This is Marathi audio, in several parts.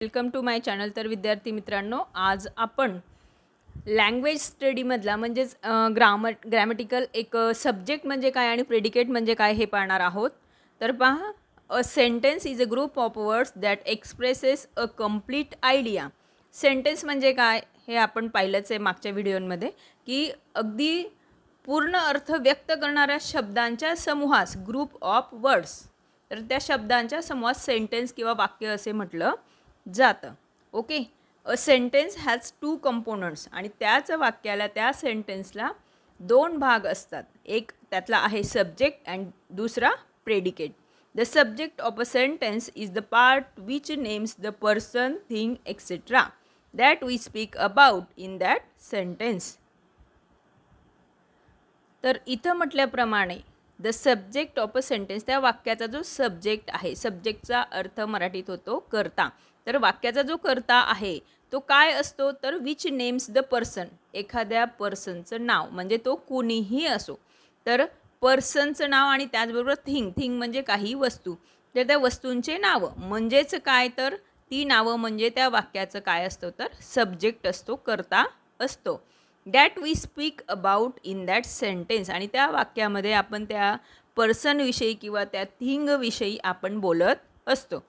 Welcome to my channel. तर विद्यार्थी मित्रांनो, आज आपण लँग्वेज स्टडीमधला म्हणजेच ग्रॅमॅटिकल एक सब्जेक्ट म्हणजे काय आणि प्रेडिकेट म्हणजे काय हे पाहणार आहोत. तर पहा, अ sentence is a group of words that expresses a complete idea. Sentence म्हणजे काय हे आपण पाहिलंच आहे मागच्या व्हिडिओमध्ये, की अगदी पूर्ण अर्थ व्यक्त करणाऱ्या शब्दांच्या समूहास ग्रुप ऑफ वर्ड्स, तर त्या शब्दांच्या समूहास सेंटेन्स किंवा वाक्य असे म्हटलं जातं. Okay. A sentence has two components आणि त्याच वाक्याला त्या सेंटेन्सला दोन भाग असतात. एक त्यातला आहे सब्जेक्ट अँड दुसरा predicate. The subject of a sentence is the part which names the person, thing etcetera that we speak about in that sentence. तर इथं म्हटल्याप्रमाणे the subject of a sentence, त्या वाक्याचा जो सब्जेक्ट आहे, सब्जेक्टचा अर्थ मराठीत होतो कर्ता. तर वाक्याचा जो कर्ता आहे तो काय असतो, तर विच नेम्स द पर्सन, एखाद्या पर्सनचं नाव, म्हणजे तो कुणीही असो. तर पर्सनचं नाव आणि त्याचबरोबर थिंग म्हणजे काही वस्तू, तर त्या वस्तूंचे नावं म्हणजेच काय, तर ती नावं म्हणजे त्या वाक्याचं काय असतं, तर सब्जेक्ट असतो, कर्ता असतो. That we speak about in that sentence, आणि त्या वाक्यामध्ये आपण त्या पर्सनविषयी किंवा त्या थिंगविषयी आपण बोलत असतो.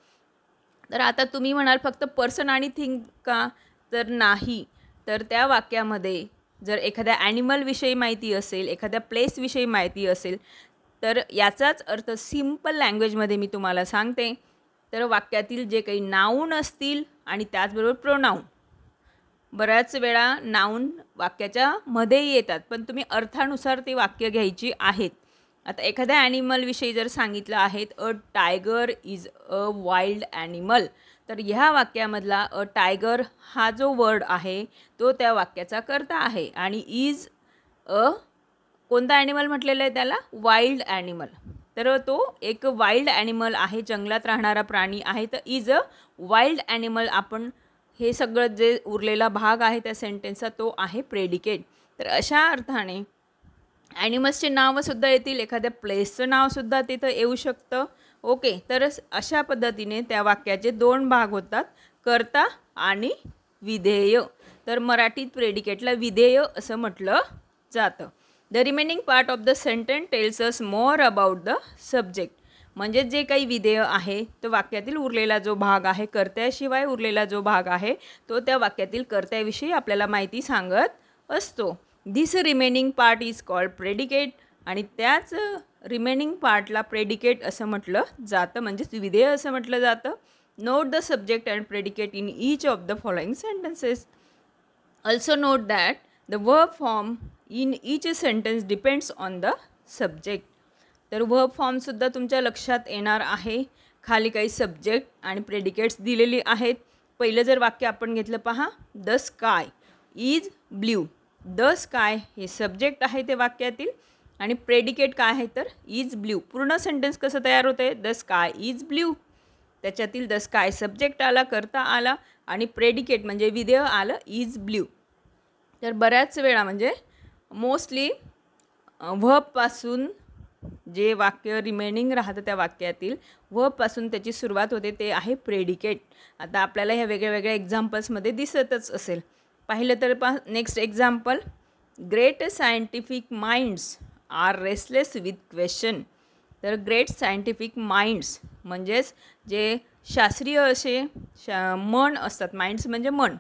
तर आता तुम्ही म्हणाल फक्त पर्सन आणि थिंग का, तर नाही. तर त्या वाक्यामध्ये जर एखाद्या ॲनिमलविषयी माहिती असेल, एखाद्या प्लेसविषयी माहिती असेल, तर याचाच अर्थ सिम्पल लँग्वेजमध्ये मी तुम्हाला सांगते. तर वाक्यातील जे काही नाऊन असतील आणि त्याचबरोबर प्रोनाऊन, बऱ्याच वेळा नाऊन वाक्याच्या मध्ये येतात, पण तुम्ही अर्थानुसार ती वाक्य घ्यायची आहेत. आता एखाद्या ॲनिमलविषयी जर सांगितलं आहे, a tiger is a wild animal, तर ह्या वाक्यामधला अ टायगर हा जो वर्ड आहे तो त्या वाक्याचा कर्ता आहे. आणि इज अ कोणता ॲनिमल म्हटलेलं आहे त्याला, वाईल्ड ॲनिमल. तर तो एक वाईल्ड ॲनिमल आहे, जंगलात राहणारा प्राणी आहे. तर इज अ वाईल्ड ॲनिमल, आपण हे सगळं जे उरलेला भाग आहे त्या सेंटेन्सचा तो आहे प्रेडिकेट. तर अशा अर्थाने ॲनिमल्सचे नावंसुद्धा येतील, एखाद्या प्लेसचं नावसुद्धा तिथं येऊ शकतं. ओके. तर अशा पद्धतीने त्या वाक्याचे दोन भाग होतात, कर्ता आणि विधेय. तर मराठीत प्रेडिकेटला विधेय असं म्हटलं जातं. The remaining part of the sentence tells us more about the subject, म्हणजे जे काही विधेय आहे तो वाक्यातील उरलेला जो भाग आहे, कर्त्याशिवाय उरलेला जो भाग आहे तो त्या वाक्यातील कर्त्याविषयी आपल्याला माहिती सांगत असतो. This remaining part is called predicate, आणि त्याच रिमेनिंग पार्टला प्रेडिकेट असं म्हटलं जातं, म्हणजे विधेय असं म्हटलं जातं. Note the subject and predicate in each of the following sentences. Also note that the verb form in each sentence depends on the subject. तर वर्ब फॉर्मसुद्धा तुमच्या लक्षात येणार आहे. खाली काही सब्जेक्ट आणि प्रेडिकेट्स दिलेली आहेत. पहिलं जर वाक्य आपण घेतलं, पहा, the sky is blue. The sky हे सब्जेक्ट आहे ते वाक्यातील, आणि प्रेडिकेट काय आहे, तर इज ब्ल्यू. पूर्ण सेंटेन्स कसं तयार होतं, द स्काय इज ब्ल्यू. त्याच्यातील द स्काय सब्जेक्ट आला, कर्ता आला, आणि प्रेडिकेट म्हणजे विधेय आलं इज ब्ल्यू. तर बऱ्याच वेळा म्हणजे मोस्टली व्हबपासून जे वाक्य रिमेनिंग राहतं त्या वाक्यातील व्हबपासून त्याची सुरुवात होते, ते आहे प्रेडिकेट. आता आपल्याला ह्या वेगळ्या वेगळ्या एक्झाम्पल्समध्ये दिसतच असेल. पाहिलं तर पहा, next example, great scientific minds are restless with question. तर ग्रेट सायंटिफिक माइंड्स म्हणजेच जे शास्त्रीय असे मन असतात, माइंड्स म्हणजे मन,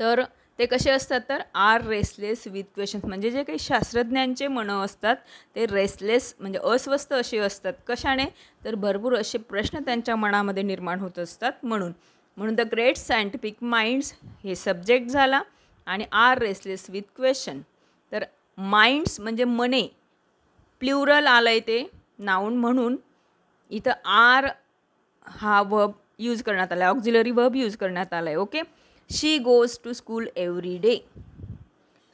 तर ते कसे असतात, तर आर रेस्टलेस विथ क्वेश्चन्स, म्हणजे जे काही शास्त्रज्ञांचे मनं असतात ते रेस्टलेस म्हणजे अस्वस्थ असे असतात. कशाने, तर भरपूर असे प्रश्न त्यांच्या मनामध्ये निर्माण होत असतात म्हणून द ग्रेट सायंटिफिक माइंड्स हे सब्जेक्ट झाला, आणि आर रेस्टलेस विथ क्वेश्चन. तर माइंड्स म्हणजे मने, प्ल्युरल आलं आहे ते नाऊन, म्हणून इथं आर हा वर्ब यूज करण्यात आला आहे, ऑक्झिलरी वर्ब यूज करण्यात आला आहे. Okay. She goes to school every day.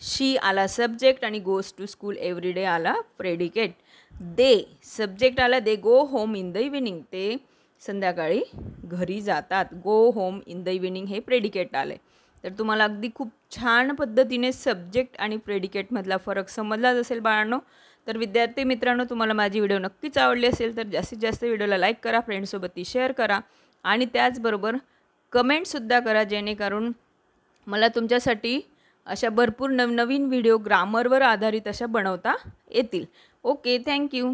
She आला सब्जेक्ट आणि goes to school every day आला प्रेडिकेट. दे सब्जेक्ट आला, they go home in the evening, ते संध्याकाळी घरी जातात. Go home in the evening हे प्रेडिकेट आले. तर तुम्हाला अगदी खूप छान पद्धतीने सब्जेक्ट आणि प्रेडिकेटमधला फरक समजलाच असेल बाळांनो. तर विद्यार्थी मित्रांनो, तुम्हाला माझी व्हिडिओ नक्कीच आवडली असेल तर जास्तीत जास्त व्हिडिओला लाईक करा, फ्रेंड्ससोबत ती शेअर करा, आणि त्याचबरोबर कमेंटसुद्धा करा, जेणेकरून मला तुमच्यासाठी अशा भरपूर नवनवीन व्हिडिओ ग्रामरवर आधारित अशा बनवता येतील. Okay, thank you.